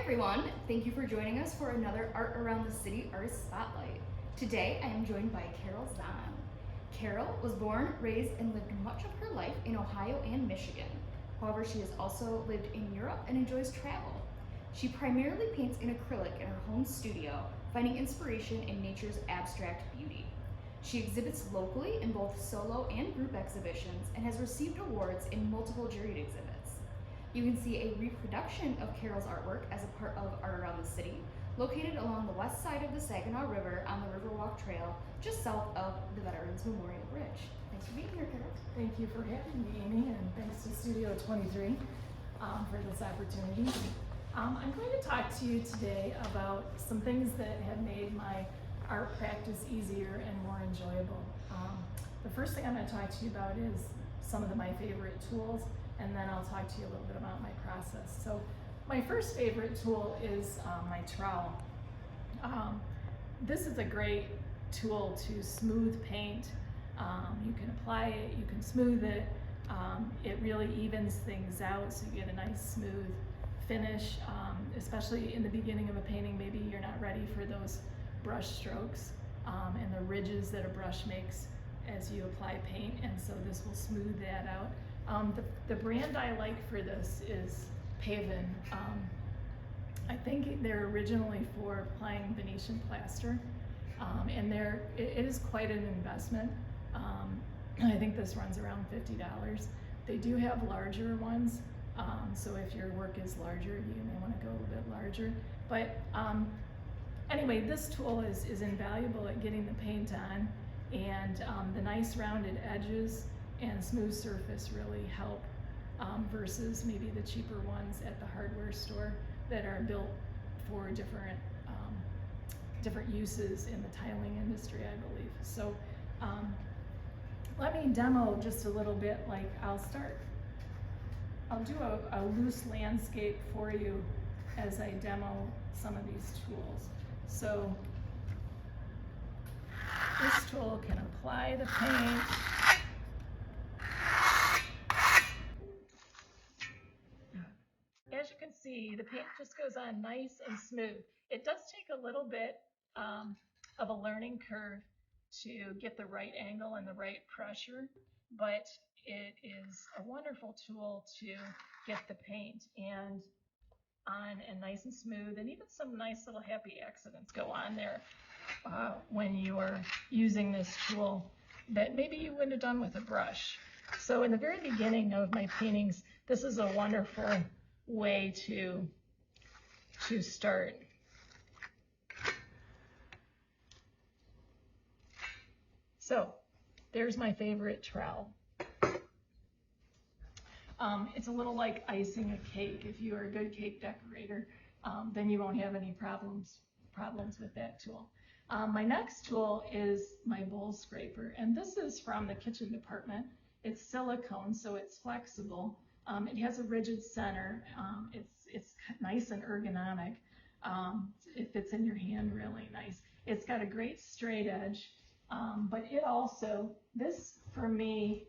everyone, thank you for joining us for another Art Around the City Artist Spotlight. Today I am joined by Carol Zahn. Carol was born, raised, and lived much of her life in Ohio and Michigan. However, she has also lived in Europe and enjoys travel. She primarily paints in acrylic in her home studio, finding inspiration in nature's abstract beauty. She exhibits locally in both solo and group exhibitions and has received awards in multiple juried exhibits. You can see a reproduction of Carol's artwork as a part of Art Around the City, located along the west side of the Saginaw River on the Riverwalk Trail, just south of the Veterans Memorial Bridge. Thanks for being here, Carol. Thank you for having me, Amy, and thanks to Studio 23 for this opportunity. I'm going to talk to you today about some things that have made my art practice easier and more enjoyable. The first thing I'm going to talk to you about is some of my favorite tools, and then I'll talk to you a little bit about my process. So my first favorite tool is my trowel. This is a great tool to smooth paint. You can apply it, you can smooth it. It really evens things out so you get a nice smooth finish, especially in the beginning of a painting. Maybe you're not ready for those brush strokes and the ridges that a brush makes as you apply paint, and so this will smooth that out. The brand I like for this is Paven. I think they're originally for applying Venetian plaster, and it is quite an investment. I think this runs around $50. They do have larger ones, so if your work is larger, you may want to go a little bit larger. But anyway, this tool is invaluable at getting the paint on, and the nice rounded edges and smooth surface really help versus maybe the cheaper ones at the hardware store that are built for different uses in the tiling industry, I believe. So let me demo just a little bit. Like I'll do a loose landscape for you as I demo some of these tools. So this tool can apply the paint. As you can see, the paint just goes on nice and smooth. It does take a little bit of a learning curve to get the right angle and the right pressure, but it is a wonderful tool to get the paint on and nice and smooth, and even some nice little happy accidents go on there when you are using this tool that maybe you wouldn't have done with a brush. So in the very beginning of my paintings, this is a wonderful way to start. So there's my favorite trowel. It's a little like icing a cake. If you are a good cake decorator, then you won't have any problems with that tool. My next tool is my bowl scraper, and this is from the kitchen department. It's silicone, so it's flexible. It has a rigid center. It's nice and ergonomic. It fits in your hand really nice. It's got a great straight edge, but it also, this for me,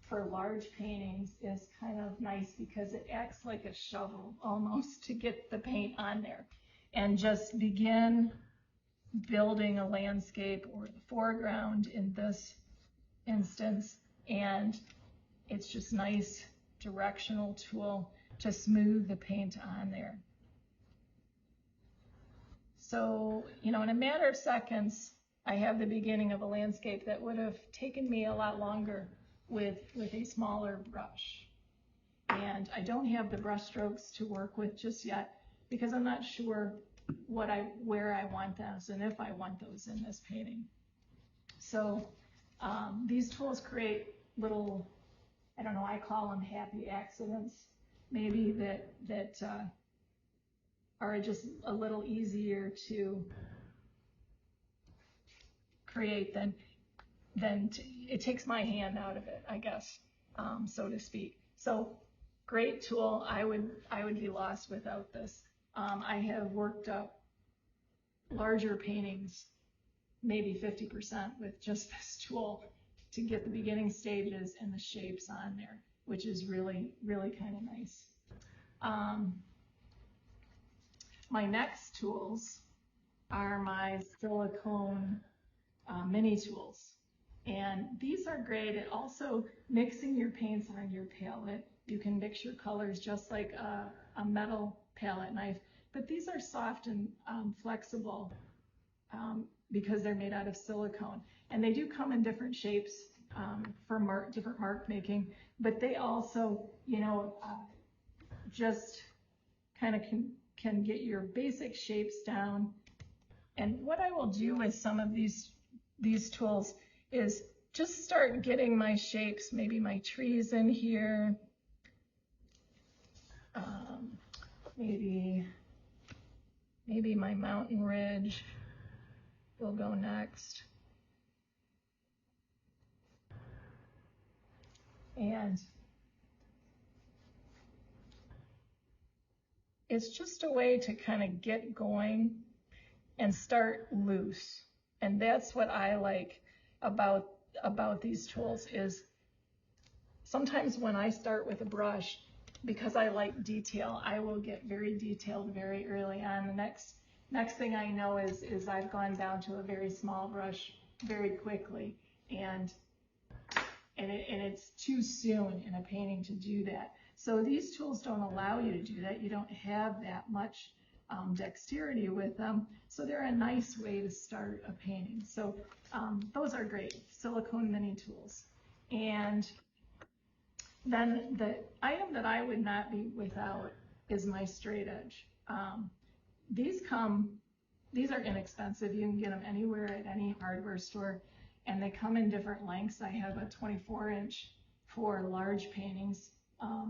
for large paintings is kind of nice because it acts like a shovel almost to get the paint on there and just begin building a landscape or the foreground in this instance, and it's just nice directional tool to smooth the paint on there. So, in a matter of seconds, I have the beginning of a landscape that would have taken me a lot longer with a smaller brush. And I don't have the brush strokes to work with just yet because I'm not sure where I want those and if I want those in this painting. So these tools create little, I don't know, I call them happy accidents, maybe that are just a little easier to create than it takes my hand out of it, I guess, so to speak. So great tool. I would be lost without this. I have worked up larger paintings, maybe 50% with just this tool to get the beginning stages and the shapes on there, which is really, really kind of nice. My next tools are my silicone mini tools. And these are great at also mixing your paints on your palette. You can mix your colors just like a metal palette knife, but these are soft and flexible because they're made out of silicone. And they do come in different shapes for different mark making, but they also, just kind of can get your basic shapes down. And what I will do with some of these tools is just start getting my shapes, maybe my trees in here, maybe my mountain ridge will go next. And it's just a way to kind of get going and start loose. And that's what I like about these tools is sometimes when I start with a brush, because I like detail, I will get very detailed very early on. The next thing I know is I've gone down to a very small brush very quickly, and it's too soon in a painting to do that. So these tools don't allow you to do that. You don't have that much dexterity with them, so they're a nice way to start a painting. So those are great, silicone mini tools. And then the item that I would not be without is my straight edge. These are inexpensive. You can get them anywhere at any hardware store, and they come in different lengths. I have a 24-inch for large paintings,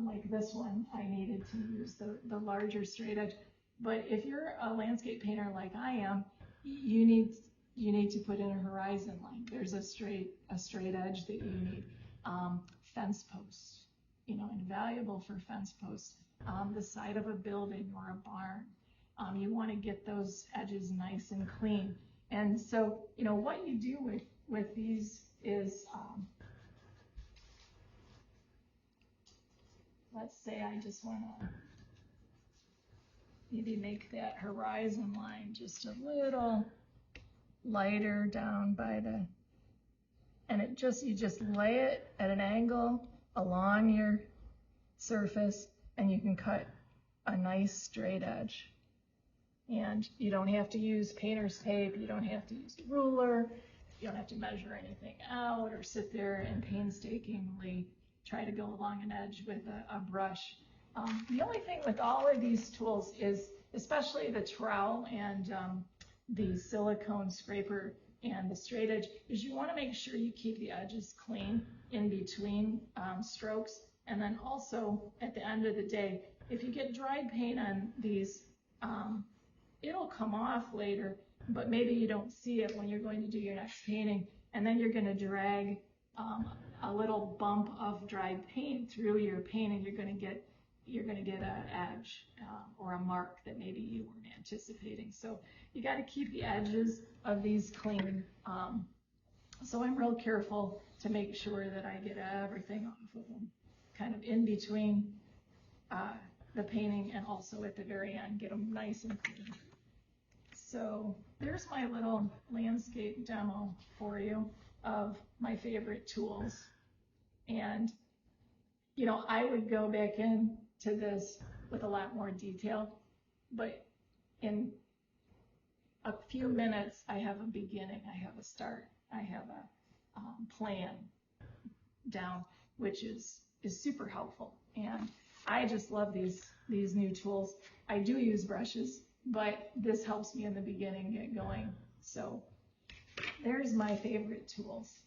like this one. I needed to use the larger straight edge. But if you're a landscape painter like I am, you need to put in a horizon line. There's a straight edge that you need. Fence posts, invaluable for fence posts. The side of a building or a barn. You want to get those edges nice and clean. And so, what you do with these is, let's say I just want to maybe make that horizon line just a little lighter down by and you just lay it at an angle along your surface, and you can cut a nice straight edge. And you don't have to use painter's tape, you don't have to use a ruler, you don't have to measure anything out or sit there and painstakingly try to go along an edge with a brush. The only thing with all of these tools is, especially the trowel and the silicone scraper and the straight edge, is you want to make sure you keep the edges clean in between strokes. And then also at the end of the day, if you get dried paint on these, it'll come off later, but maybe you don't see it when you're going to do your next painting, and then you're going to drag a little bump of dried paint through your paint, and you're going to get an edge or a mark that maybe you weren't anticipating. So you got to keep the edges of these clean. So I'm real careful to make sure that I get everything off of them, kind of in between the painting and also at the very end, get them nice and clean. So there's my little landscape demo for you of my favorite tools. And I would go back into this with a lot more detail, but in a few minutes, I have a beginning, I have a start, I have a plan down, which is super helpful. And I just love these new tools. I do use brushes, but this helps me in the beginning get going. So there's my favorite tools.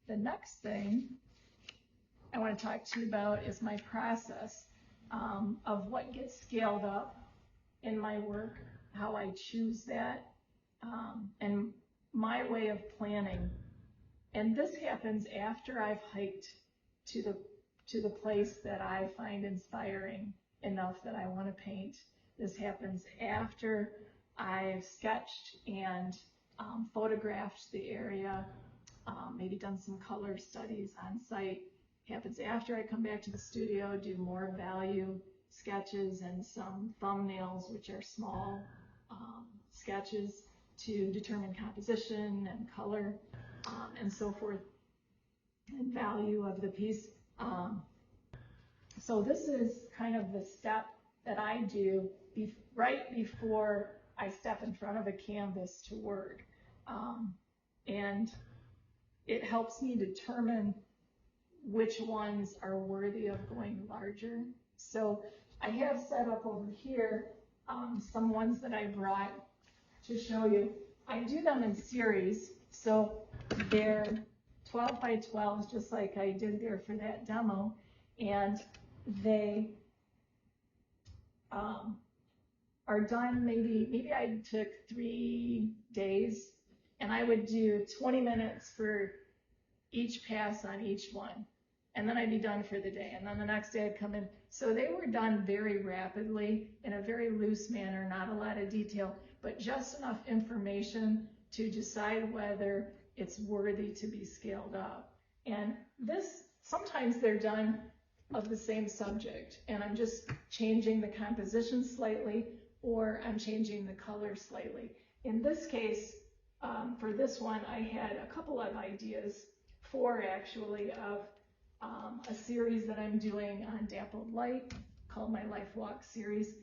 The next thing I want to talk to you about is my process of what gets scaled up in my work, how I choose that, and my way of planning. And this happens after I've hiked to the place that I find inspiring enough that I want to paint. This happens after I've sketched and photographed the area, maybe done some color studies on site. It happens after I come back to the studio, do more value sketches and some thumbnails, which are small sketches to determine composition and color and so forth, and value of the piece. So this is kind of the step that I do right before I step in front of a canvas to work. And it helps me determine which ones are worthy of going larger. So I have set up over here some ones that I brought to show you. I do them in series, so they're 12 by 12, just like I did there for that demo, and they are done, maybe I took 3 days, and I would do 20 minutes for each pass on each one, and then I'd be done for the day, and then the next day I'd come in. So they were done very rapidly in a very loose manner, not a lot of detail, but just enough information to decide whether it's worthy to be scaled up. And this, sometimes they're done of the same subject, and I'm just changing the composition slightly, or I'm changing the color slightly. In this case, for this one, I had a couple of ideas, 4 actually, of a series that I'm doing on dappled light called my Life Walk series.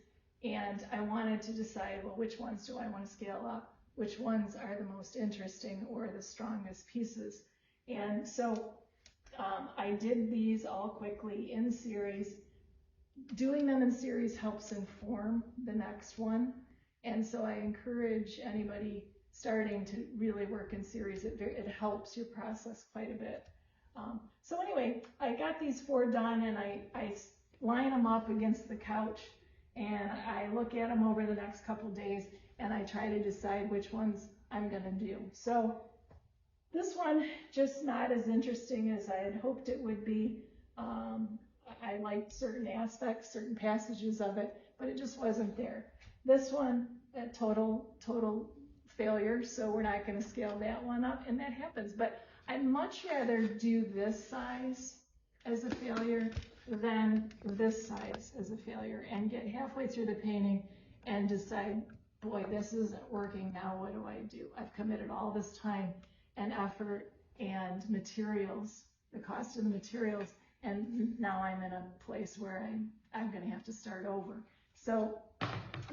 And I wanted to decide, well, which ones do I want to scale up? Which ones are the most interesting or the strongest pieces? And so I did these all quickly in series. Doing them in series helps inform the next one. And so I encourage anybody starting to really work in series. It helps your process quite a bit. So anyway, I got these 4 done, and I line them up against the couch, and I look at them over the next couple days, and I try to decide which ones I'm going to do. So this one, just not as interesting as I had hoped it would be. I liked certain aspects, certain passages of it, but it just wasn't there. This one, a total failure, so we're not going to scale that one up, and that happens. But I'd much rather do this size as a failure than this size as a failure, and get halfway through the painting and decide, boy, this isn't working, now what do I do? I've committed all this time and effort and materials, the cost of the materials, and now I'm in a place where I'm going to have to start over. So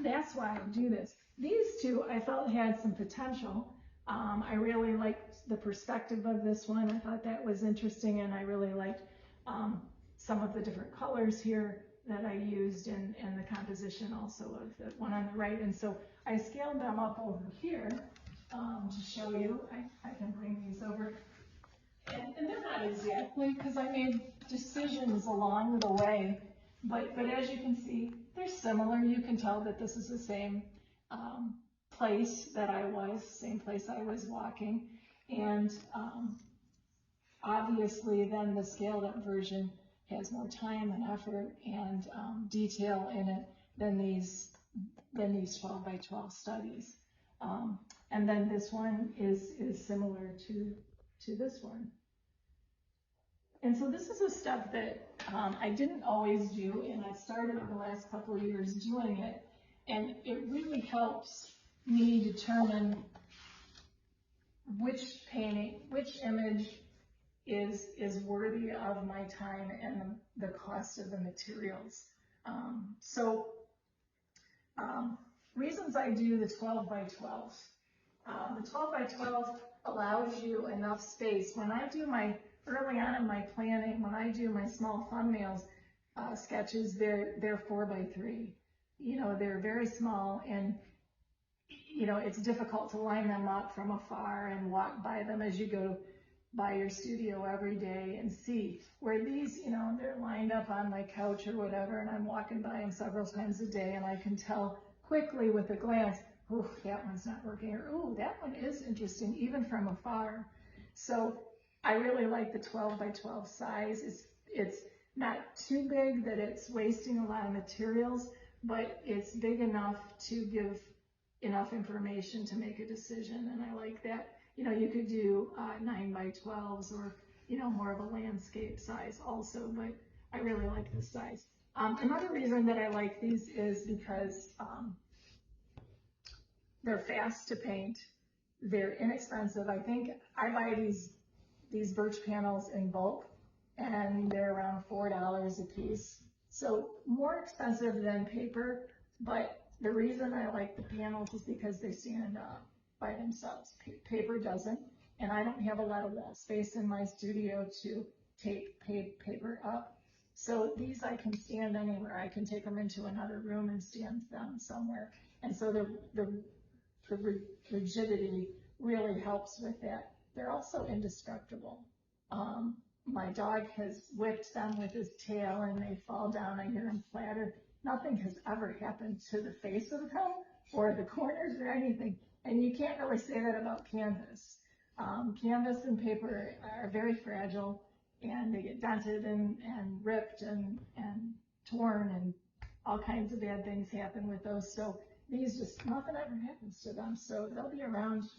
that's why I do this. These 2 I felt had some potential. I really liked the perspective of this one. I thought that was interesting, and I really liked some of the different colors here that I used, and the composition also of the one on the right. And so I scaled them up over here to show you. I can bring these over. And they're not exactly, because I made decisions along the way, but as you can see, they're similar. You can tell that this is the same place that I was, same place I was walking. And obviously then the scaled up version has more time and effort and detail in it than these 12 by 12 studies. And then this one is similar to this one. And so this is a step that I didn't always do, and I started in the last couple of years doing it, and it really helps me determine which painting, which image is worthy of my time and the cost of the materials. Reasons I do the 12 by 12. The 12 by 12 allows you enough space. When I do early on in my planning, when I do my small thumbnails sketches, they're 4 by 3. You know, they're very small, and you know, it's difficult to line them up from afar and walk by them as you go by your studio every day and see. Where these, you know, they're lined up on my couch or whatever, and I'm walking by them several times a day, and I can tell quickly with a glance, oh, that one's not working, or oh, that one is interesting, even from afar. So I really like the 12 by 12 size. It's not too big that it's wasting a lot of materials, but it's big enough to give enough information to make a decision, and I like that. You know, you could do 9 by 12s or, you know, more of a landscape size also, but I really like this size. Another reason that I like these is because they're fast to paint. They're inexpensive. I think I buy these birch panels in bulk, and they're around $4 a piece. So more expensive than paper, but the reason I like the panels is because they stand up by themselves. Paper doesn't, and I don't have a lot of wall space in my studio to take paper up. So these I can stand anywhere. I can take them into another room and stand them somewhere. And so the rigidity really helps with that. They're also indestructible. My dog has whipped them with his tail and they fall down. I hear him clatter. Nothing has ever happened to the face of them or the corners or anything. And you can't really say that about canvas. Canvas and paper are very fragile, and they get dented and ripped and torn, and all kinds of bad things happen with those. So these just, nothing ever happens to them. So they'll be around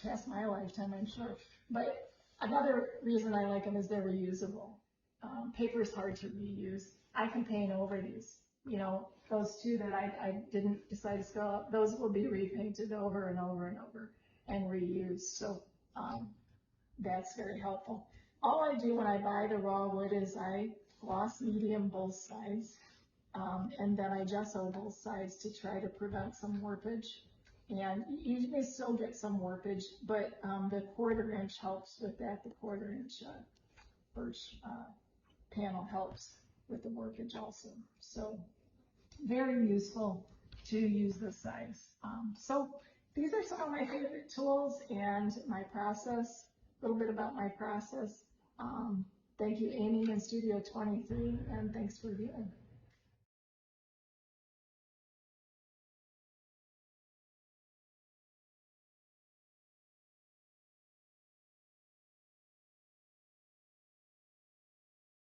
past my lifetime, I'm sure. But another reason I like them is they're reusable. Paper is hard to reuse. I can paint over these. You know, those two that I didn't decide to scale up, those will be repainted over and over and over and reused. So that's very helpful. All I do when I buy the raw wood is I gloss medium both sides, and then I gesso both sides to try to prevent some warpage. And you may still get some warpage, but the 1/4 inch helps with that. The 1/4 inch birch panel helps with the warpage also. So very useful to use this size. So these are some of my favorite tools and my process, a little bit about my process. Thank you, Amy in Studio 23, and thanks for viewing.